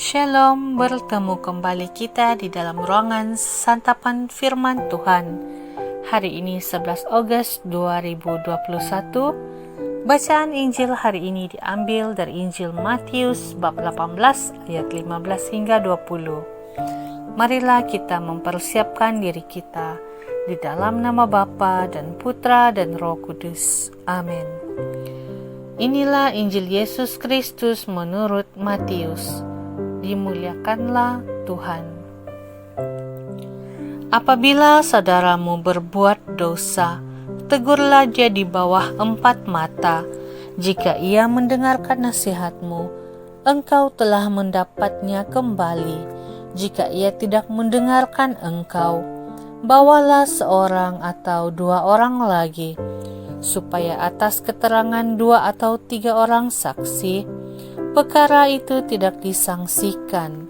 Shalom, bertemu kembali kita di dalam ruangan santapan firman Tuhan. Hari ini 11 Agustus 2021. Bacaan Injil hari ini diambil dari Injil Matius bab 18 ayat 15 hingga 20. Marilah kita mempersiapkan diri kita di dalam nama Bapa dan Putra dan Roh Kudus. Amin. Inilah Injil Yesus Kristus menurut Matius. Dimuliakanlah Tuhan. Apabila saudaramu berbuat dosa, tegurlah dia di bawah 4 mata. Jika ia mendengarkan nasihatmu, engkau telah mendapatnya kembali. Jika ia tidak mendengarkan engkau, bawalah seorang atau 2 orang lagi, supaya atas keterangan 2 atau 3 orang saksi, perkara itu tidak disangsikan.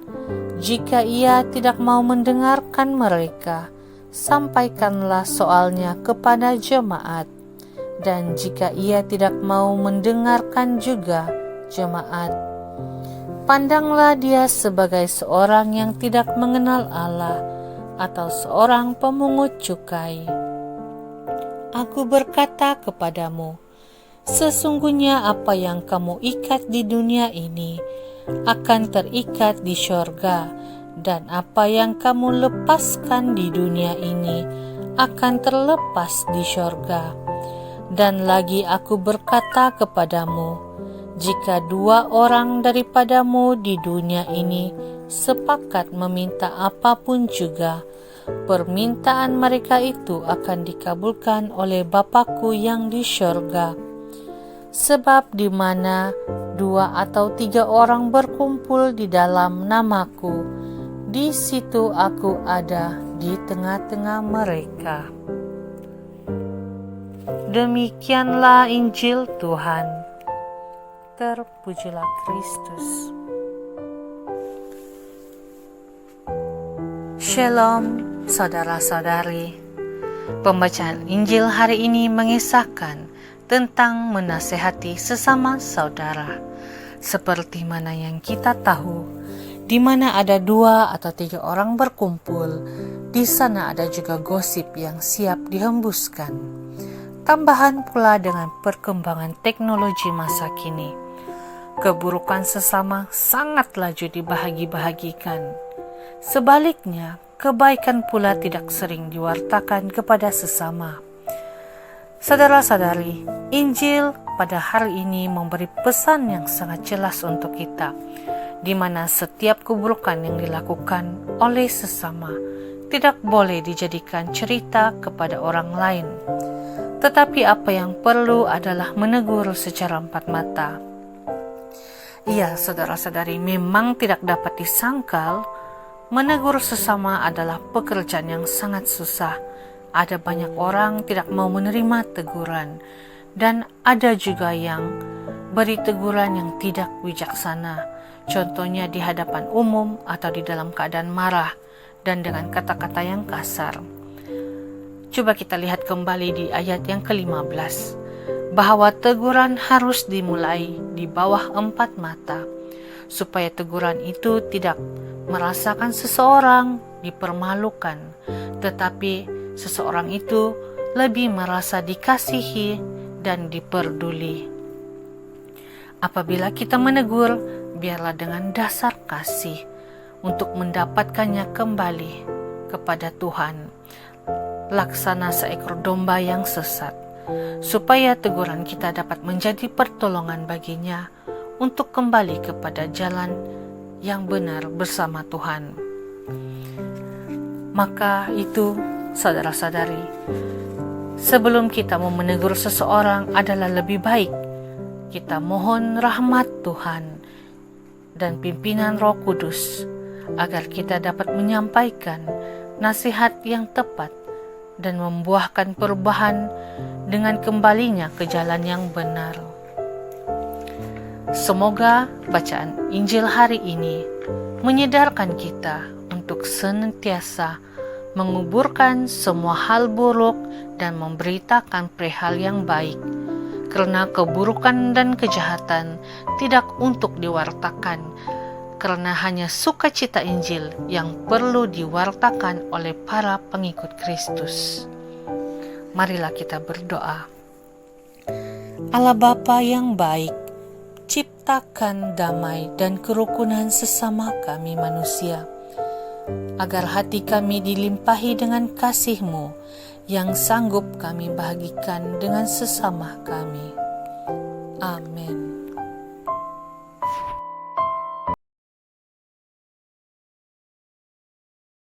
Jika ia tidak mau mendengarkan mereka, sampaikanlah soalnya kepada jemaat. Dan jika ia tidak mau mendengarkan juga jemaat, pandanglah dia sebagai seorang yang tidak mengenal Allah atau seorang pemungut cukai. Aku berkata kepadamu, sesungguhnya apa yang kamu ikat di dunia ini akan terikat di syurga, dan apa yang kamu lepaskan di dunia ini akan terlepas di syurga. Dan lagi aku berkata kepadamu, jika 2 orang daripadamu di dunia ini sepakat meminta apapun juga, permintaan mereka itu akan dikabulkan oleh Bapa-Ku yang di syurga. Sebab di mana 2 atau 3 orang berkumpul di dalam namaku, di situ aku ada di tengah-tengah mereka. Demikianlah Injil Tuhan. Terpujilah Kristus. Shalom, saudara-saudari. Pembacaan Injil hari ini mengisahkan tentang menasehati sesama saudara. Seperti mana yang kita tahu, di mana ada 2 atau 3 orang berkumpul, di sana ada juga gosip yang siap dihembuskan. Tambahan pula dengan perkembangan teknologi masa kini, keburukan sesama sangat laju dibahagi-bahagikan. Sebaliknya, kebaikan pula tidak sering diwartakan kepada sesama. Saudara-saudari, Injil pada hari ini memberi pesan yang sangat jelas untuk kita, di mana setiap keburukan yang dilakukan oleh sesama tidak boleh dijadikan cerita kepada orang lain. Tetapi apa yang perlu adalah menegur secara 4 mata. Iya, saudara-saudari, memang tidak dapat disangkal, menegur sesama adalah pekerjaan yang sangat susah. Ada banyak orang tidak mau menerima teguran, dan ada juga yang beri teguran yang tidak bijaksana. Contohnya di hadapan umum atau di dalam keadaan marah dan dengan kata-kata yang kasar. Coba kita lihat kembali di ayat yang ke-15, bahwa teguran harus dimulai di bawah 4 mata, supaya teguran itu tidak merasakan seseorang dipermalukan, tetapi seseorang itu lebih merasa dikasihi dan diperduli. Apabila kita menegur, biarlah dengan dasar kasih untuk mendapatkannya kembali kepada Tuhan, laksana seekor domba yang sesat, supaya teguran kita dapat menjadi pertolongan baginya untuk kembali kepada jalan yang benar bersama Tuhan. Maka itu, saudara-saudari, sebelum kita mau menegur seseorang adalah lebih baik kita mohon rahmat Tuhan dan pimpinan Roh Kudus agar kita dapat menyampaikan nasihat yang tepat dan membuahkan perubahan dengan kembalinya ke jalan yang benar. Semoga bacaan Injil hari ini menyadarkan kita untuk senantiasa menguburkan semua hal buruk dan memberitakan perihal yang baik, karena keburukan dan kejahatan tidak untuk diwartakan, karena hanya sukacita Injil yang perlu diwartakan oleh para pengikut Kristus. Marilah kita berdoa. Allah Bapa yang baik, ciptakan damai dan kerukunan sesama kami manusia, agar hati kami dilimpahi dengan kasih-Mu yang sanggup kami bagikan dengan sesama kami. Amin.